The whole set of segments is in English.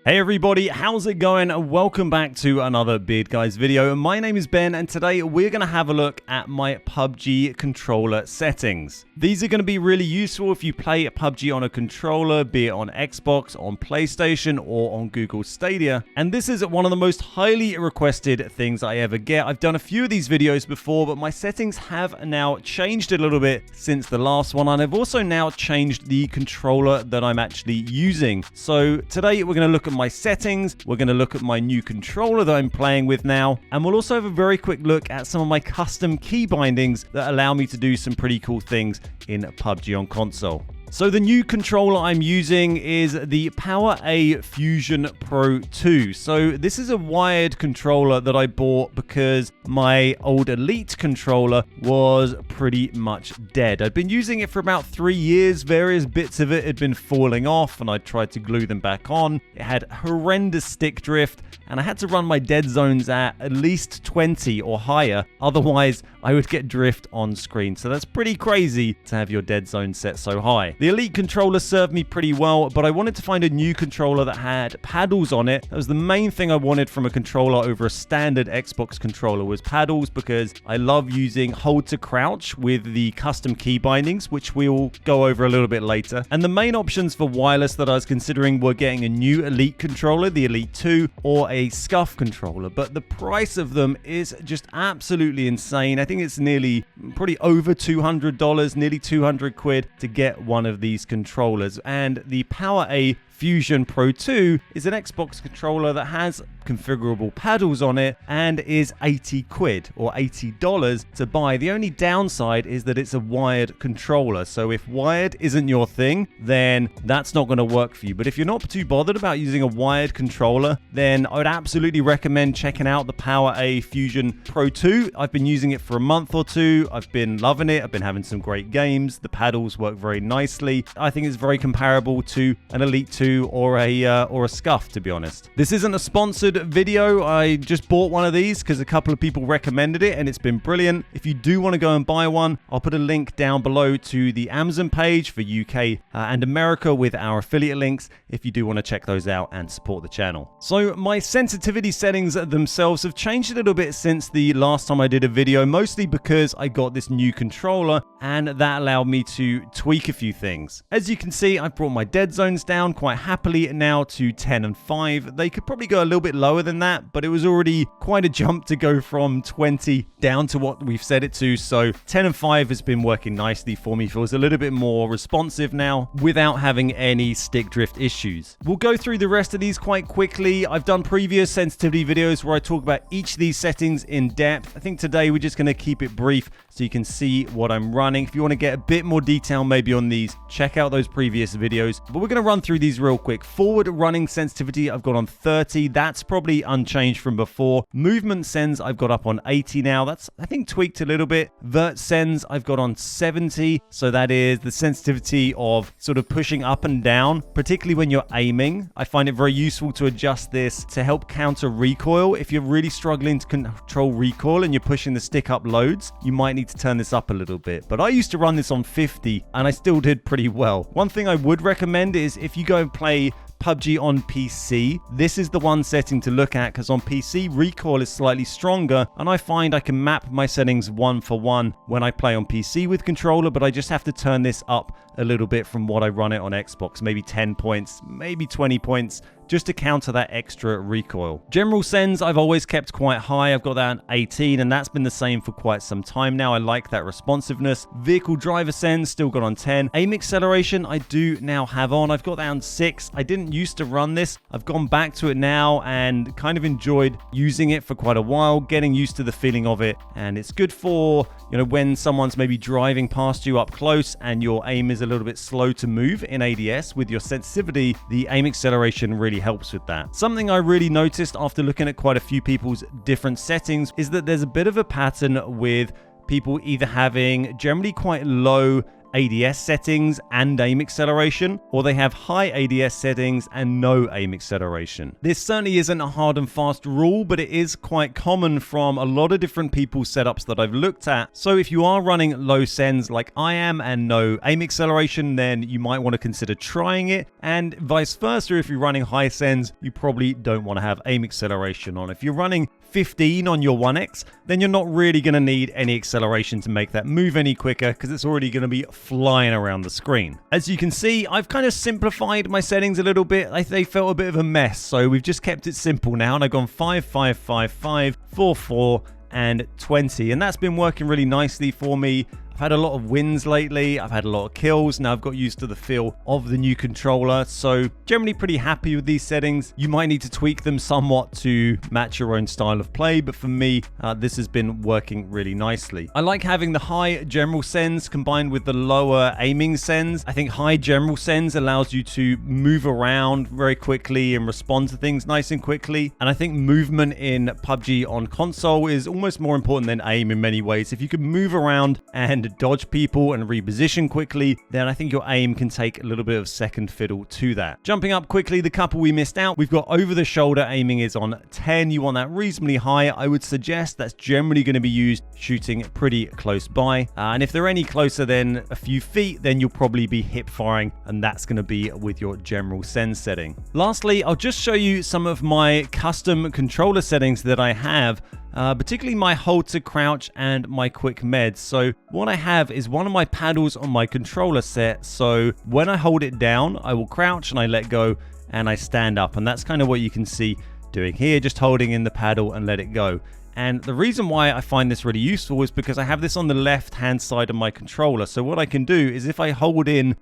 Hey everybody, how's it going? Welcome back to another Beard Guys video. My name is Ben and today we're going to have a look at my PUBG controller settings. These are going to be really useful if you play PUBG on a controller, be it on Xbox, on PlayStation, or on Google Stadia. And this is one of the most highly requested things I ever get. I've done a few of these videos before, but my settings have now changed a little bit since the last one. And I've also now changed the controller that I'm actually using. So today we're going to look at my settings, we're going to look at my new controller that I'm playing with now, and we'll also have a very quick look at some of my custom key bindings that allow me to do some pretty cool things in PUBG on console. So the new controller I'm using is the PowerA Fusion Pro 2. So this is a wired controller that I bought because my old Elite controller was pretty much dead. I'd been using it for about 3 years. Various bits of it had been falling off and I tried to glue them back on. It had horrendous stick drift and I had to run my dead zones at least 20 or higher. Otherwise, I would get drift on screen. So that's pretty crazy to have your dead zone set so high. The Elite controller served me pretty well, but I wanted to find a new controller that had paddles on it. That was the main thing I wanted from a controller over a standard Xbox controller was paddles, because I love using hold to crouch with the custom key bindings, which we'll go over a little bit later. And the main options for wireless that I was considering were getting a new Elite controller, the Elite 2, or a Scuff controller, but the price of them is just absolutely insane. I think it's pretty over $200, nearly 200 quid to get one of these controllers. And the PowerA Fusion Pro 2 is an Xbox controller that has configurable paddles on it and is 80 quid or $80 to buy. The only downside is that it's a wired controller. So if wired isn't your thing, then that's not going to work for you. But if you're not too bothered about using a wired controller, then I would absolutely recommend checking out the PowerA Fusion Pro 2. I've been using it for a month or two. I've been loving it. I've been having some great games. The paddles work very nicely. I think it's very comparable to an Elite 2 or a Scuff, to be honest. This isn't a sponsored video. I just bought one of these because a couple of people recommended it and it's been brilliant. If you do want to go and buy one, I'll put a link down below to the Amazon page for UK and America with our affiliate links if you do want to check those out and support the channel. So my sensitivity settings themselves have changed a little bit since the last time I did a video, mostly because I got this new controller and that allowed me to tweak a few things. As you can see, I've brought my dead zones down quite happily now to 10 and 5. They could probably go a little bit lower than that, but it was already quite a jump to go from 20 down to what we've set it to. So 10 and 5 has been working nicely for me. Feels a little bit more responsive now without having any stick drift issues. We'll go through the rest of these quite quickly. I've done previous sensitivity videos where I talk about each of these settings in depth. I think today we're just going to keep it brief so you can see what I'm running. If you want to get a bit more detail maybe on these, check out those previous videos. But we're going to run through these real quick. Forward running sensitivity I've got on 30. That's probably unchanged from before. Movement sends I've got up on 80 now. That's, I think, tweaked a little bit. Vert sends I've got on 70. So that is the sensitivity of sort of pushing up and down, particularly when you're aiming. I find it very useful to adjust this to help counter recoil. If you're really struggling to control recoil and you're pushing the stick up loads, you might need to turn this up a little bit. But I used to run this on 50 and I still did pretty well. One thing I would recommend is if you go and play PUBG on PC, this is the one setting to look at, because on PC recoil is slightly stronger and I find I can map my settings one for one when I play on PC with controller, but I just have to turn this up a little bit from what I run it on Xbox, maybe 10 points, maybe 20 points, just to counter that extra recoil. General sends I've always kept quite high. I've got that at 18 and that's been the same for quite some time now. I like that responsiveness. Vehicle driver sends still got on 10. Aim acceleration I do now have on. I've got that on 6. I didn't used to run this. I've gone back to it now and kind of enjoyed using it for quite a while, getting used to the feeling of it. And it's good for, you know, when someone's maybe driving past you up close and your aim is a little bit slow to move in ADS. With your sensitivity, the aim acceleration really helps with that. Something I really noticed after looking at quite a few people's different settings is that there's a bit of a pattern with people either having generally quite low ADS settings and aim acceleration, or they have high ADS settings and no aim acceleration. This certainly isn't a hard and fast rule, but it is quite common from a lot of different people's setups that I've looked at. So if you are running low sends like I am and no aim acceleration, then you might want to consider trying it, and vice versa. If you're running high sends, you probably don't want to have aim acceleration on. If you're running 15 on your 1X, then you're not really going to need any acceleration to make that move any quicker, because it's already going to be flying around the screen. As you can see, I've kind of simplified my settings a little bit. They felt a bit of a mess, so we've just kept it simple now, and I've gone 5, 5, 5, 5, 4, 4, and 20, and that's been working really nicely for me. I've had a lot of wins lately, I've had a lot of kills, now I've got used to the feel of the new controller, so generally pretty happy with these settings. You might need to tweak them somewhat to match your own style of play, but for me, this has been working really nicely. I like having the high general sends combined with the lower aiming sends. I think high general sends allows you to move around very quickly and respond to things nice and quickly, and I think movement in PUBG on console is almost more important than aim in many ways. If you can move around and dodge people and reposition quickly, then I think your aim can take a little bit of second fiddle to that. Jumping up quickly, the couple we missed out, we've got over the shoulder aiming is on 10. You want that reasonably high. I would suggest that's generally going to be used shooting pretty close by, and if they're any closer than a few feet, then you'll probably be hip firing, and that's going to be with your general send setting. Lastly, I'll just show you some of my custom controller settings that I have, particularly my hold to crouch and my quick meds. So what I have is one of my paddles on my controller set. So when I hold it down, I will crouch and I let go and I stand up. And that's kind of what you can see doing here, just holding in the paddle and let it go. And the reason why I find this really useful is because I have this on the left hand side of my controller. So what I can do is if I hold in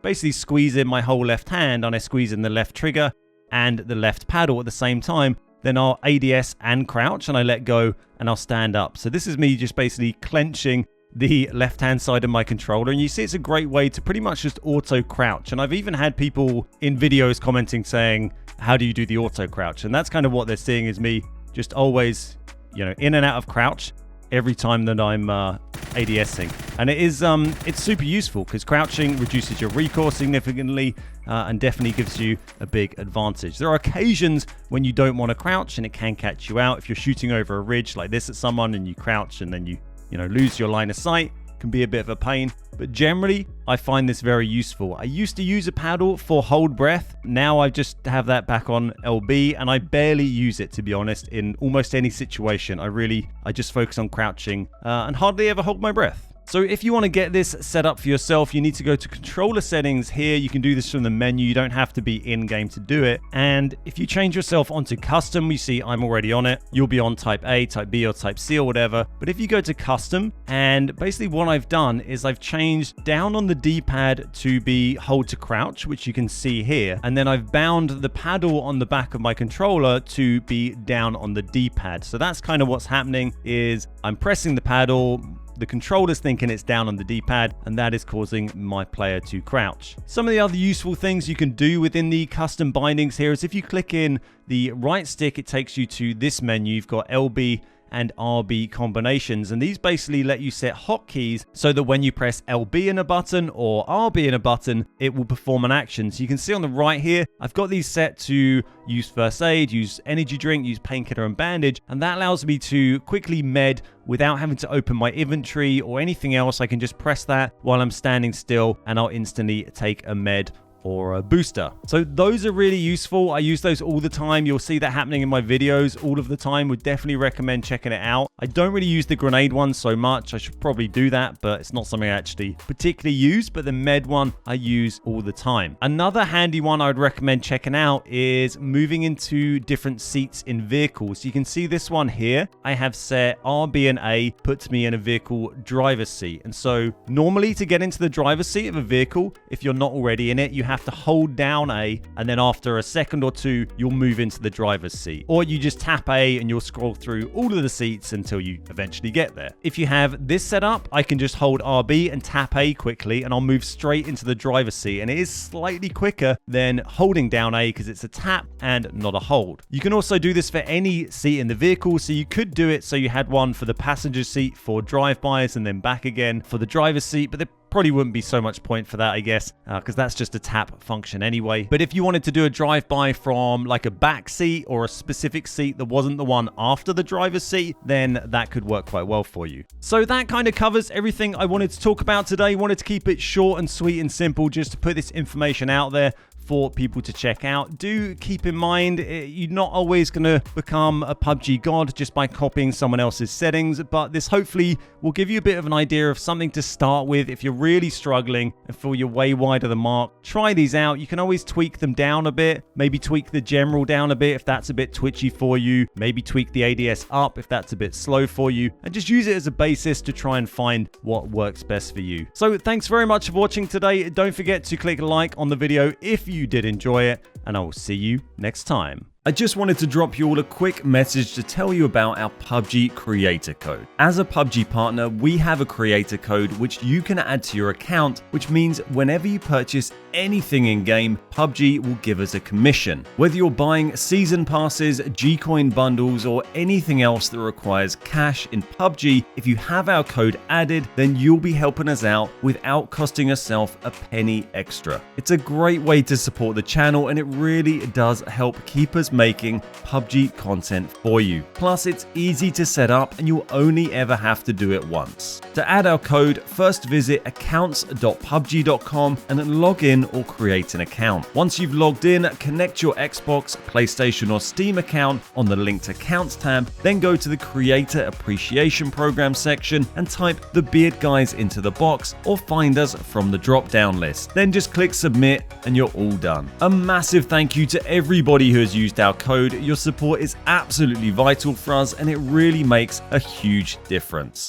basically squeeze in my whole left hand and I squeeze in the left trigger and the left paddle at the same time, then I'll ADS and crouch and I let go and I'll stand up. So this is me just basically clenching the left hand side of my controller, and you see it's a great way to pretty much just auto crouch. And I've even had people in videos commenting saying, how do you do the auto crouch? And that's kind of what they're seeing is me just always, in and out of crouch every time that I'm ADSing. And it is it's super useful because crouching reduces your recoil significantly and definitely gives you a big advantage. There are occasions when you don't want to crouch and it can catch you out. If you're shooting over a ridge like this at someone and you crouch and then you lose your line of sight, can be a bit of a pain, but generally I find this very useful. I used to use a paddle for hold breath. Now I just have that back on LB and I barely use it, to be honest, in almost any situation. I just focus on crouching and hardly ever hold my breath. So if you want to get this set up for yourself, you need to go to controller settings here. You can do this from the menu. You don't have to be in game to do it. And if you change yourself onto custom, you see I'm already on it. You'll be on type A, type B, or type C or whatever. But if you go to custom, and basically what I've done is I've changed down on the D-pad to be hold to crouch, which you can see here. And then I've bound the paddle on the back of my controller to be down on the D-pad. So that's kind of what's happening is I'm pressing the paddle, the controller's thinking it's down on the D-pad, and that is causing my player to crouch. Some of the other useful things you can do within the custom bindings here is if you click in the right stick, it takes you to this menu. You've got LB and RB combinations, and these basically let you set hotkeys so that when you press LB in a button or RB in a button, it will perform an action. So you can see on the right here, I've got these set to use first aid, use energy drink, use painkiller and bandage, and that allows me to quickly med without having to open my inventory or anything else. I can just press that while I'm standing still and I'll instantly take a med or a booster. So those are really useful. I use those all the time. You'll see that happening in my videos all of the time. Would definitely recommend checking it out. I don't really use the grenade one so much. I should probably do that, but it's not something I actually particularly use. But the med one I use all the time. Another handy one I would recommend checking out is moving into different seats in vehicles. You can see this one here. I have set RB and A puts me in a vehicle driver's seat. And so normally to get into the driver's seat of a vehicle, if you're not already in it, you have to hold down A, and then after a second or two, you'll move into the driver's seat. Or you just tap A and you'll scroll through all of the seats until you eventually get there. If you have this set up, I can just hold RB and tap A quickly, and I'll move straight into the driver's seat. And it is slightly quicker than holding down A because it's a tap and not a hold. You can also do this for any seat in the vehicle. So you could do it so you had one for the passenger seat for drive-bys and then back again for the driver's seat, but they're probably wouldn't be so much point for that, I guess, because that's just a tap function anyway. But if you wanted to do a drive-by from like a back seat or a specific seat that wasn't the one after the driver's seat, then that could work quite well for you. So that kind of covers everything I wanted to talk about today. Wanted to keep it short and sweet and simple, just to put this information out there for people to check out. Do keep in mind, you're not always going to become a PUBG god just by copying someone else's settings, but this hopefully will give you a bit of an idea of something to start with if you're really struggling and feel you're way wide of the mark. Try these out. You can always tweak them down a bit, maybe tweak the general down a bit if that's a bit twitchy for you, maybe tweak the ADS up if that's a bit slow for you, and just use it as a basis to try and find what works best for you. So thanks very much for watching today. Don't forget to click like on the video if you did enjoy it, and I will see you next time. I just wanted to drop you all a quick message to tell you about our PUBG creator code. As a PUBG partner, we have a creator code which you can add to your account, which means whenever you purchase anything in game, PUBG will give us a commission. Whether you're buying season passes, G-Coin bundles, or anything else that requires cash in PUBG, if you have our code added, then you'll be helping us out without costing yourself a penny extra. It's a great way to support the channel, and it really does help keep us making PUBG content for you. Plus, it's easy to set up and you'll only ever have to do it once. To add our code, first visit accounts.pubg.com and then log in or create an account. Once you've logged in, connect your Xbox, PlayStation or Steam account on the linked accounts tab, then go to the Creator Appreciation Program section and type the Beard Guys into the box or find us from the drop-down list. Then just click submit and you're all done. A massive thank you to everybody who has used our code. Your support is absolutely vital for us and it really makes a huge difference.